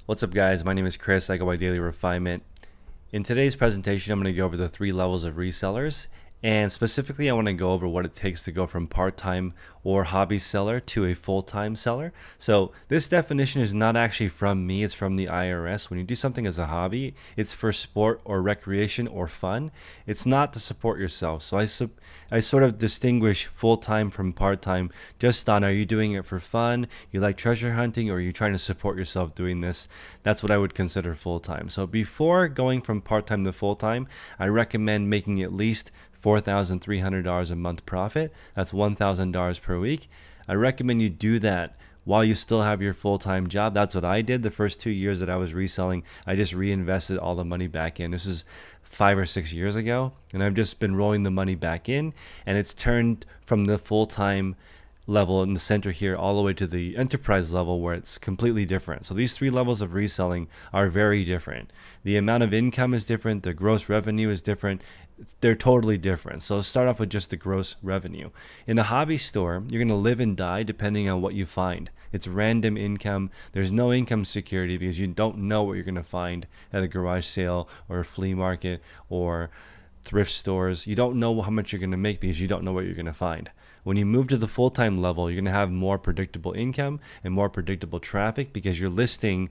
What's up, guys? My name is Chris. I go by Daily Refinement. In today's presentation, I'm going to go over the 3 levels of resellers, and specifically I want to go over what it takes to go from part-time or hobby seller to a full-time seller. So this definition is not actually from me, it's from the IRS. When you do something as a hobby, it's for sport or recreation or fun. It's not to support yourself. So I sort of distinguish full-time from part-time just on, are you doing it for fun, you like treasure hunting, or are you trying to support yourself doing this? That's what I would consider full-time. So before going from part-time to full-time, I recommend making at least $4,300 a month profit. That's $1,000 per week. I recommend you do that while you still have your full-time job. That's what I did the first 2 years that I was reselling. I just reinvested all the money back in. This is 5 or 6 years ago, and I've just been rolling the money back in, and it's turned from the full-time level in the center here all the way to the enterprise level, where it's completely different. So these 3 levels of reselling are very different. The amount of income is different, the gross revenue is different. They're totally different. So let's start off with just the gross revenue. In a hobby store, you're going to live and die depending on what you find. It's random income. There's no income security because you don't know what you're going to find at a garage sale or a flea market or thrift stores. You don't know how much you're going to make because you don't know what you're going to find. When you move to the full-time level, you're going to have more predictable income and more predictable traffic because you're listing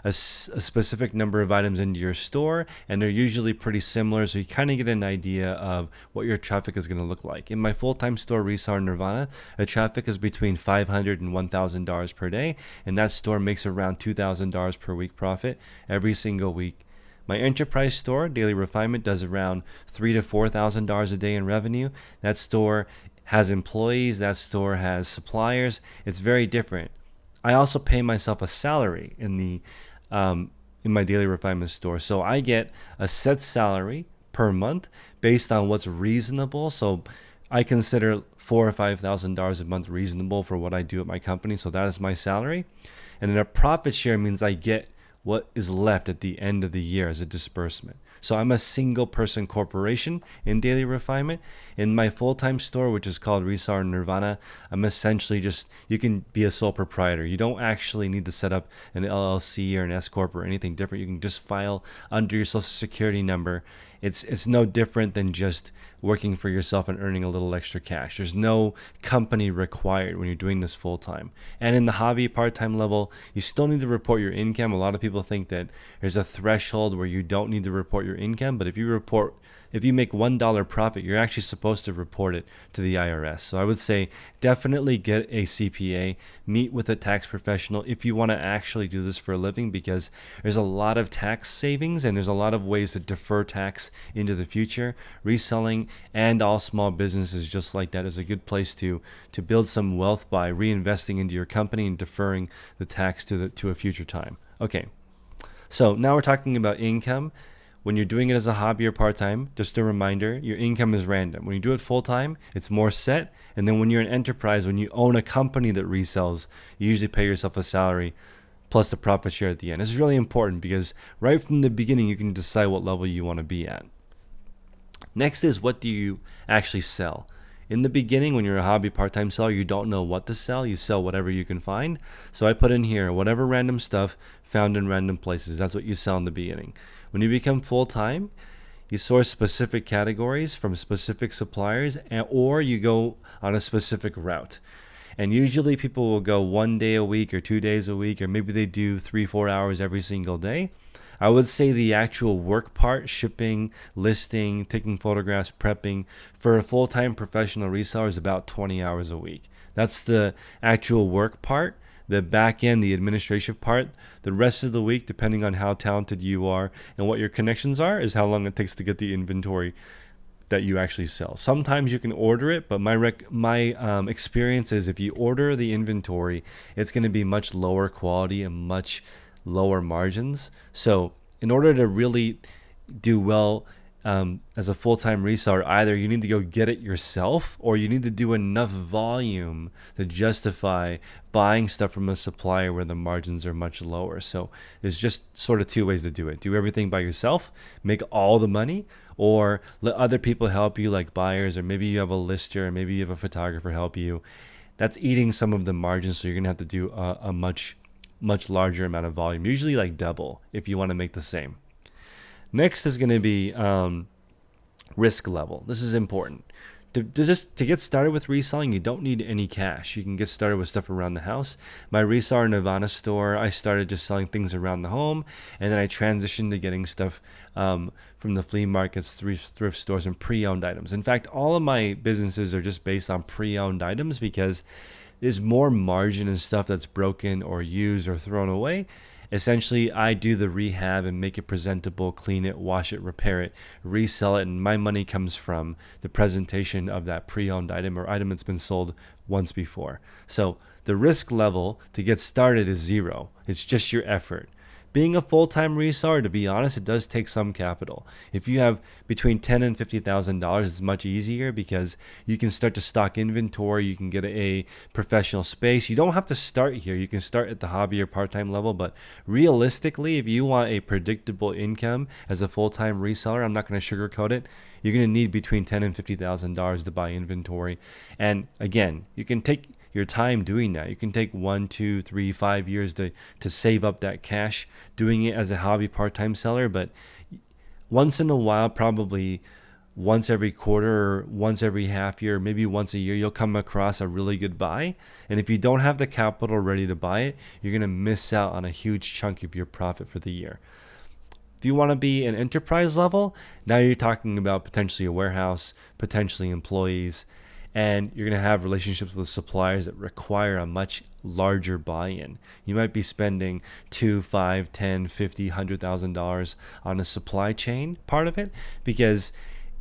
a specific number of items into your store, and they're usually pretty similar, so you kind of get an idea of what your traffic is going to look like. In my full-time store, Reseller Nirvana, the traffic is between $500 and $1,000 per day, and that store makes around $2,000 per week profit every single week. My enterprise store, Daily Refinement, does around $3,000 to $4,000 a day in revenue. That store has employees, that store has suppliers. It's very different. I also pay myself a salary in my Daily Refinement store. So I get a set salary per month based on what's reasonable. So I consider $4,000 or $5,000 a month reasonable for what I do at my company. So that is my salary. And then a profit share means I get what is left at the end of the year as a disbursement. So I'm a single person corporation in Daily Refinement. In my full-time store, which is called Reseller Nirvana, I'm essentially just, you can be a sole proprietor. You don't actually need to set up an LLC or an S Corp or anything different. You can just file under your social security number. It's no different than just working for yourself and earning a little extra cash. There's no company required when you're doing this full time. And in the hobby part-time level, you still need to report your income. A lot of people think that there's a threshold where you don't need to report your income, but if you make $1 profit, you're actually supposed to report it to the IRS. So I would say definitely get a CPA, meet with a tax professional if you want to actually do this for a living, because there's a lot of tax savings and there's a lot of ways to defer tax into the future. Reselling and all small businesses just like that is a good place to build some wealth by reinvesting into your company and deferring the tax to a future time. Okay, so now we're talking about income. When you're doing it as a hobby or part-time, just a reminder, your income is random. When you do it full-time, it's more set. And then when you're an enterprise, when you own a company that resells, you usually pay yourself a salary plus the profit share at the end. This is really important because right from the beginning, you can decide what level you want to be at. Next is, what do you actually sell? In the beginning, when you're a hobby part-time seller, you don't know what to sell. You sell whatever you can find. So I put in here, whatever random stuff found in random places. That's what you sell in the beginning. When you become full-time, you source specific categories from specific suppliers, or you go on a specific route. And usually people will go 1 day a week or 2 days a week, or maybe they do 3-4 hours every single day. I would say the actual work part, shipping, listing, taking photographs, prepping, for a full-time professional reseller is about 20 hours a week. That's the actual work part. The back end, the administration part. The rest of the week, depending on how talented you are and what your connections are, is how long it takes to get the inventory that you actually sell. Sometimes you can order it, but my experience is if you order the inventory, it's going to be much lower quality and much lower margins. So in order to really do well as a full-time reseller, either you need to go get it yourself, or you need to do enough volume to justify buying stuff from a supplier where the margins are much lower. So there's just sort of 2 ways to do it. Do everything by yourself, make all the money, or let other people help you, like buyers, or maybe you have a lister, or maybe you have a photographer help you. That's eating some of the margins, so you're gonna have to do a much much larger amount of volume, usually like double if you want to make the same. Next is going to be risk level. This is important. To get started with reselling, you don't need any cash. You can get started with stuff around the house. My reseller Nirvana store, I started just selling things around the home, and then I transitioned to getting stuff from the flea markets, thrift stores, and pre-owned items. In fact, all of my businesses are just based on pre-owned items because there's more margin in stuff that's broken or used or thrown away. Essentially, I do the rehab and make it presentable, clean it, wash it, repair it, resell it, and my money comes from the presentation of that pre-owned item or item that's been sold once before. So the risk level to get started is zero. It's just your effort. Being a full-time reseller, to be honest, it does take some capital. If you have between $10,000 and $50,000, it's much easier because you can start to stock inventory. You can get a professional space. You don't have to start here. You can start at the hobby or part-time level. But realistically, if you want a predictable income as a full-time reseller, I'm not going to sugarcoat it. You're going to need between $10,000 and $50,000 to buy inventory. And again, you can take your time doing that. You can take 1, 2, 3, 5 years to save up that cash doing it as a hobby part-time seller. But once in a while, probably once every quarter or once every half year, maybe once a year, you'll come across a really good buy. And if you don't have the capital ready to buy it, you're going to miss out on a huge chunk of your profit for the year. If you want to be an enterprise level, now you're talking about potentially a warehouse, potentially employees, and you're going to have relationships with suppliers that require a much larger buy-in. You might be spending $2, $5, $10, $50, $100,000 on a supply chain part of it, because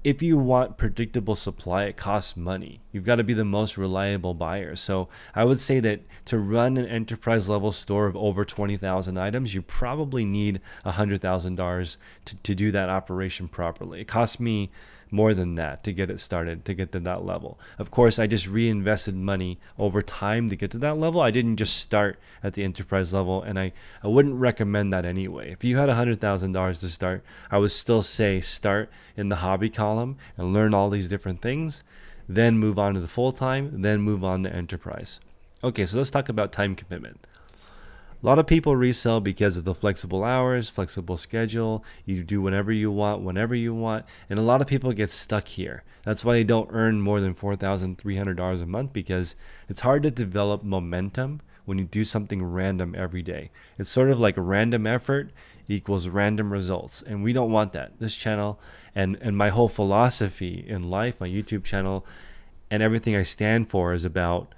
if you want predictable supply, it costs money. You've got to be the most reliable buyer. So I would say that to run an enterprise level store of over 20,000 items, you probably need $100,000 to do that operation properly. It cost me more than that to get it started, to get to that level. Of course, I just reinvested money over time to get to that level. I didn't just start at the enterprise level, and I wouldn't recommend that anyway. If you had $100,000 to start, I would still say start in the hobby column and learn all these different things, then move on to the full-time, then move on to enterprise. Okay, so let's talk about time commitment. A lot of people resell because of the flexible hours, flexible schedule. You do whenever you want, and a lot of people get stuck here. That's why they don't earn more than $4,300 a month, because it's hard to develop momentum when you do something random every day. It's sort of like random effort equals random results, and we don't want that. This channel and my whole philosophy in life, my YouTube channel, and everything I stand for is about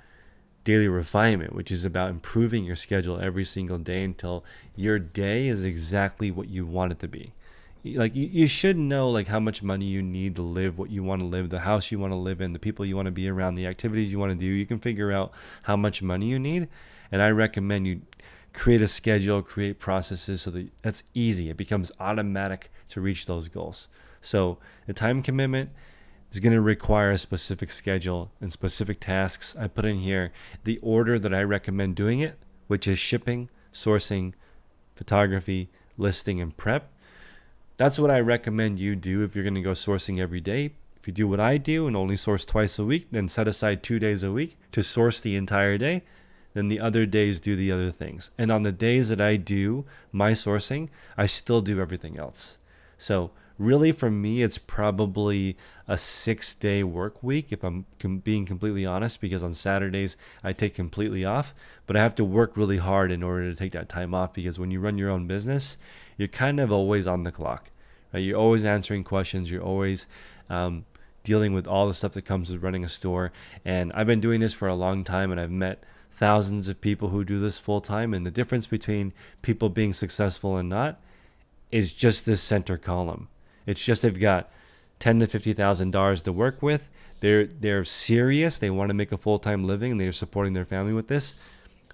daily refinement, which is about improving your schedule every single day until your day is exactly what you want it to be. Like you should know like how much money you need to live what you want to live, the house you want to live in, the people you want to be around, the activities you want to do. You can figure out how much money you need, and I recommend you create a schedule, create processes so that that's easy. It becomes automatic to reach those goals. So the time commitment is going to require a specific schedule and specific tasks. I put in here the order that I recommend doing it, which is shipping, sourcing, photography, listing, and prep. That's what I recommend you do if you're going to go sourcing every day. If you do what I do and only source twice a week, then set aside 2 days a week to source the entire day. Then the other days do the other things. And on the days that I do my sourcing, I still do everything else. So really, for me, it's probably a 6-day work week, if I'm being completely honest, because on Saturdays I take completely off, but I have to work really hard in order to take that time off, because when you run your own business, you're kind of always on the clock, right? You're always answering questions. You're always dealing with all the stuff that comes with running a store. And I've been doing this for a long time, and I've met thousands of people who do this full time. And the difference between people being successful and not is just this center column. It's just they've got $10,000 to $50,000 to work with. They're serious. They want to make a full-time living, and they're supporting their family with this.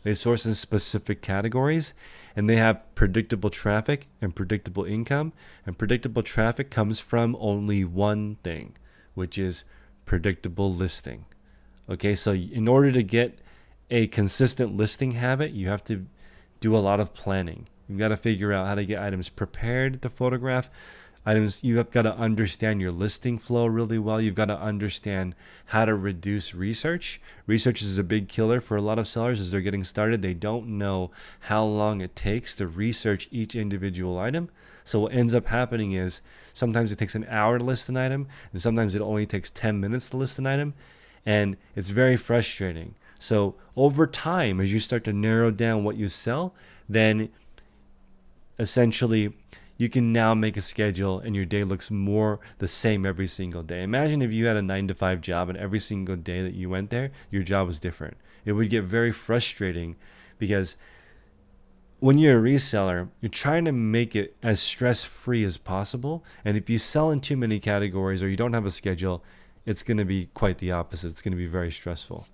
They source in specific categories, and they have predictable traffic and predictable income. And predictable traffic comes from only one thing, which is predictable listing. Okay, so in order to get a consistent listing habit, you have to do a lot of planning. You've got to figure out how to get items prepared to photograph, items. You've got to understand your listing flow really well. You've got to understand how to reduce research. Research is a big killer for a lot of sellers as they're getting started. They don't know how long it takes to research each individual item. So what ends up happening is sometimes it takes an hour to list an item, and sometimes it only takes 10 minutes to list an item, and it's very frustrating. So over time, as you start to narrow down what you sell, then essentially you can now make a schedule and your day looks more the same every single day. Imagine if you had a 9 to 5 job and every single day that you went there, your job was different. It would get very frustrating because when you're a reseller, you're trying to make it as stress-free as possible. And if you sell in too many categories or you don't have a schedule, it's going to be quite the opposite. It's going to be very stressful.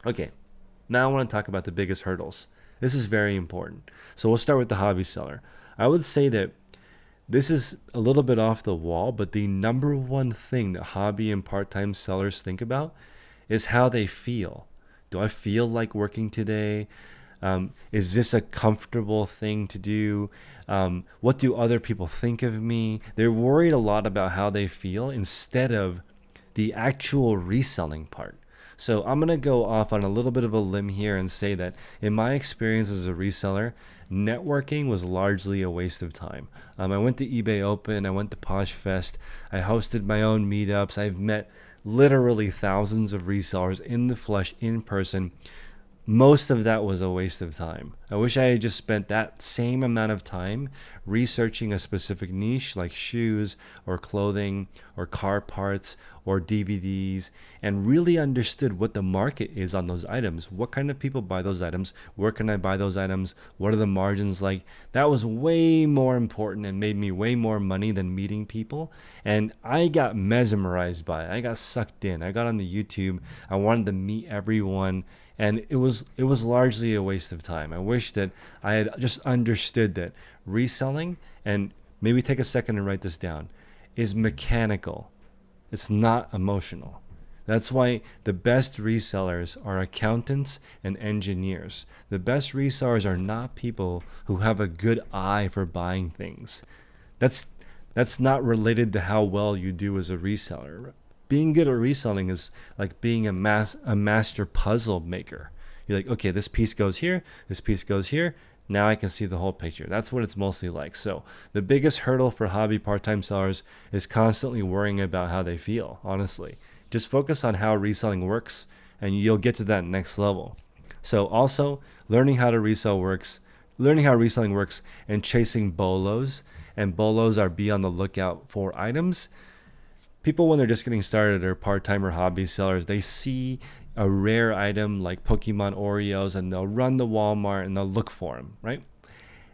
Okay, now I want to talk about the biggest hurdles. This is very important. So we'll start with the hobby seller. I would say that this is a little bit off the wall, but the number one thing that hobby and part-time sellers think about is how they feel. Do I feel like working today? Is this a comfortable thing to do? What do other people think of me? They're worried a lot about how they feel instead of the actual reselling part. So I'm going to go off on a little bit of a limb here and say that in my experience as a reseller, networking was largely a waste of time. I went to eBay Open, I went to Posh Fest, I hosted my own meetups, I've met literally thousands of resellers in the flesh, in person. Most of that was a waste of time. I wish I had just spent that same amount of time researching a specific niche like shoes or clothing or car parts or DVDs and really understood what the market is on those items. What kind of people buy those items? Where can I buy those items? What are the margins like? That was way more important and made me way more money than meeting people. And I got mesmerized by it. I got sucked in. I got on the YouTube. I wanted to meet everyone. And it was largely a waste of time. I wish that I had just understood that reselling, and maybe take a second and write this down, is mechanical. It's not emotional. That's why the best resellers are accountants and engineers. The best resellers are not people who have a good eye for buying things. That's not related to how well you do as a reseller. Being good at reselling is like being a master puzzle maker. You're like, okay, this piece goes here, this piece goes here. Now I can see the whole picture. That's what it's mostly like. So the biggest hurdle for hobby part-time sellers is constantly worrying about how they feel, honestly. Just focus on how reselling works and you'll get to that next level. So also learning how reselling works and chasing bolos. And bolos are be on the lookout for items. People, when they're just getting started or part-time or hobby sellers, they see a rare item like Pokemon Oreos and they'll run to Walmart and they'll look for them, right?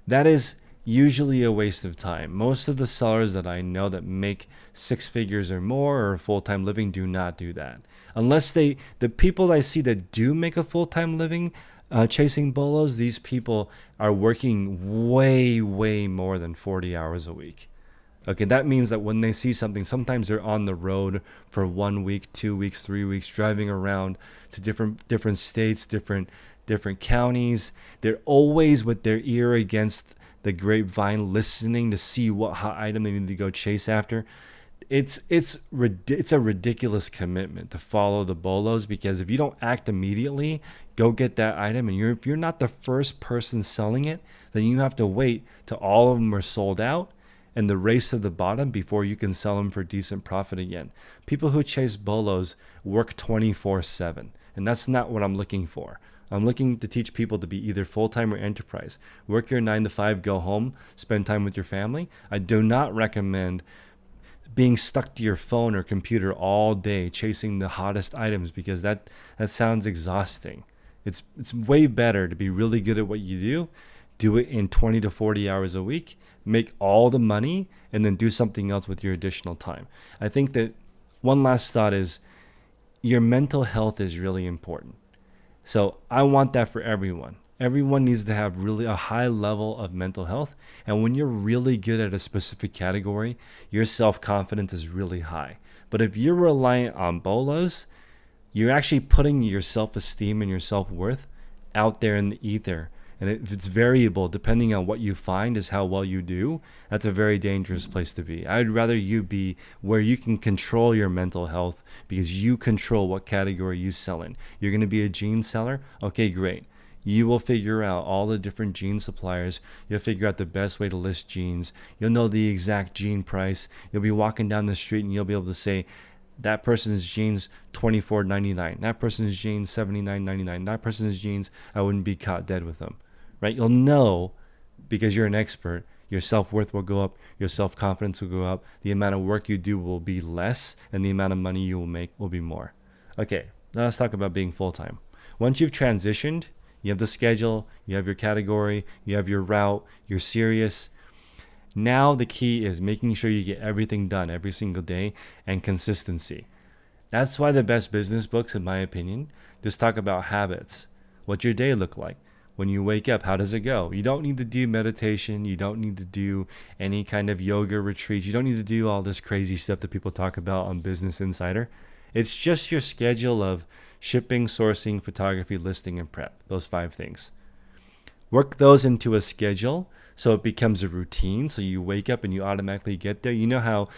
That is usually a waste of time. Most of the sellers that I know that make 6 figures or more or a full-time living do not do that. Unless the people I see that do make a full-time living chasing bolos, these people are working way, way more than 40 hours a week. Okay, that means that when they see something, sometimes they're on the road for 1 week, 2 weeks, 3 weeks, driving around to different states, different counties. They're always with their ear against the grapevine, listening to see what hot item they need to go chase after. It's a ridiculous commitment to follow the bolos, because if you don't act immediately, go get that item, and if you're not the first person selling it, then you have to wait till all of them are sold out and the race to the bottom before you can sell them for decent profit again. People who chase bolos work 24/7, and that's not what I'm looking for. I'm looking to teach people to be either full-time or enterprise. Work your 9 to 5, go home, spend time with your family. I do not recommend being stuck to your phone or computer all day chasing the hottest items, because that sounds exhausting. It's way better to be really good at what you do it in 20 to 40 hours a week, make all the money, and then do something else with your additional time. I think that one last thought is your mental health is really important. So I want that for everyone. Everyone needs to have really a high level of mental health. And when you're really good at a specific category, your self-confidence is really high. But if you're reliant on bolos, you're actually putting your self-esteem and your self-worth out there in the ether. And if it's variable, depending on what you find is how well you do, that's a very dangerous place to be. I'd rather you be where you can control your mental health because you control what category you sell in. You're going to be a jeans seller? Okay, great. You will figure out all the different jean suppliers. You'll figure out the best way to list jeans. You'll know the exact jean price. You'll be walking down the street and you'll be able to say, that person's jeans $24.99. That person's jeans $79.99. That person's jeans, I wouldn't be caught dead with them. Right? You'll know because you're an expert. Your self-worth will go up. Your self-confidence will go up. The amount of work you do will be less, and the amount of money you will make will be more. Okay, now let's talk about being full-time. Once you've transitioned, you have the schedule, you have your category, you have your route, you're serious. Now the key is making sure you get everything done every single day and consistency. That's why the best business books, in my opinion, just talk about habits. What's your day look like? When you wake up, how does it go? You don't need to do meditation. You don't need to do any kind of yoga retreats. You don't need to do all this crazy stuff that people talk about on Business Insider. It's just your schedule of shipping, sourcing, photography, listing, and prep. Those 5 things. Work those into a schedule so it becomes a routine. So you wake up and you automatically get there. You know how,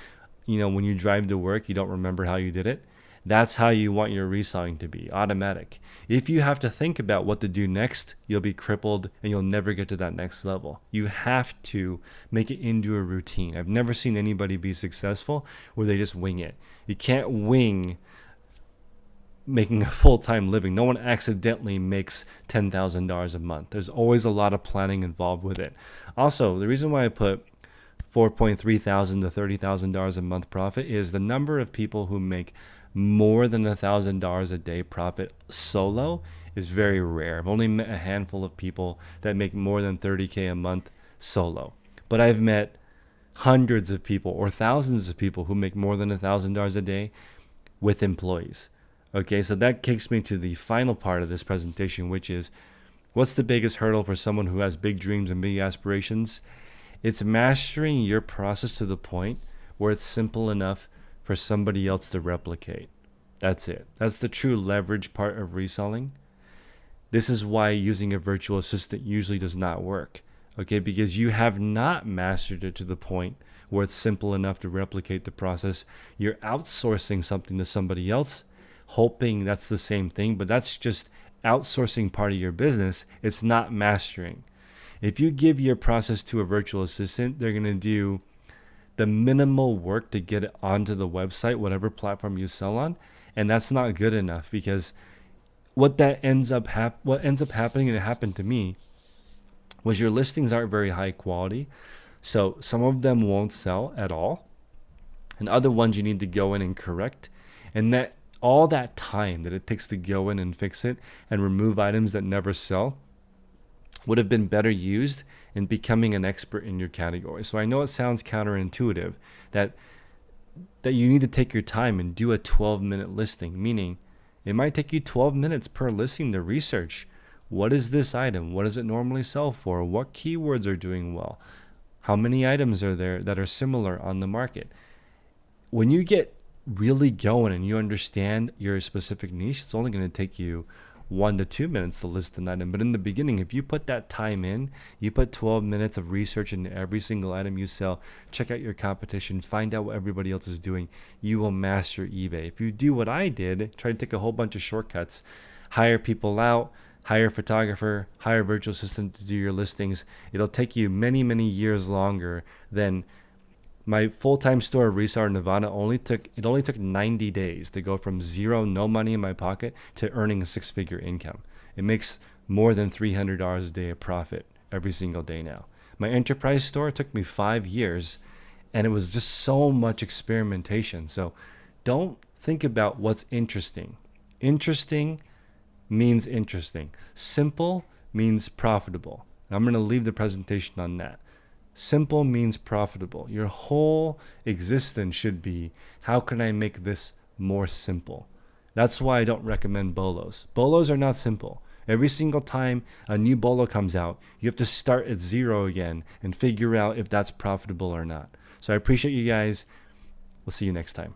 when you drive to work, you don't remember how you did it? That's how you want your reselling to be, automatic. If you have to think about what to do next, you'll be crippled and you'll never get to that next level. You have to make it into a routine. I've never seen anybody be successful where they just wing it. You can't wing making a full-time living. No one accidentally makes $10,000 a month. There's always a lot of planning involved with it. Also, the reason why I put $4.3 thousand to $30,000 a month profit is the number of people who make more than $1,000 a day profit solo is very rare. I've only met a handful of people that make more than $30K a month solo, but I've met hundreds of people or thousands of people who make more than $1,000 a day with employees. Okay, so that kicks me to the final part of this presentation, which is what's the biggest hurdle for someone who has big dreams and big aspirations? It's mastering your process to the point where it's simple enough for somebody else to replicate. That's it. That's the true leverage part of reselling. This is why using a virtual assistant usually does not work. Okay, because you have not mastered it to the point where it's simple enough to replicate the process. You're outsourcing something to somebody else, hoping that's the same thing, but that's just outsourcing part of your business. It's not mastering. If you give your process to a virtual assistant, they're going to do the minimal work to get it onto the website, whatever platform you sell on, and that's not good enough because what ends up happening, and it happened to me, was your listings aren't very high quality. So some of them won't sell at all, and other ones you need to go in and correct, and that all that time that it takes to go in and fix it and remove items that never sell would have been better used in becoming an expert in your category. So I know it sounds counterintuitive that you need to take your time and do a 12-minute listing, meaning it might take you 12 minutes per listing to research. What is this item? What does it normally sell for? What keywords are doing well? How many items are there that are similar on the market? When you get really going and you understand your specific niche, it's only going to take you 1 to 2 minutes to list an item. But in the beginning, if you put that time in, you put 12 minutes of research into every single item you sell, check out your competition, find out what everybody else is doing, you will master eBay. If you do what I did, try to take a whole bunch of shortcuts, hire people out, hire a photographer, hire a virtual assistant to do your listings, it'll take you many, many years longer than my full-time store reseller in Nevada. Only took 90 days to go from zero, no money in my pocket, to earning a 6-figure income. It makes more than $300 a day of profit every single day now. My enterprise store took me 5 years, and it was just so much experimentation. So don't think about what's interesting. Interesting means interesting. Simple means profitable. I'm going to leave the presentation on that. Simple means profitable. Your whole existence should be, how can I make this more simple? That's why I don't recommend bolos. Bolos are not simple. Every single time a new bolo comes out, you have to start at zero again and figure out if that's profitable or not. So I appreciate you guys. We'll see you next time.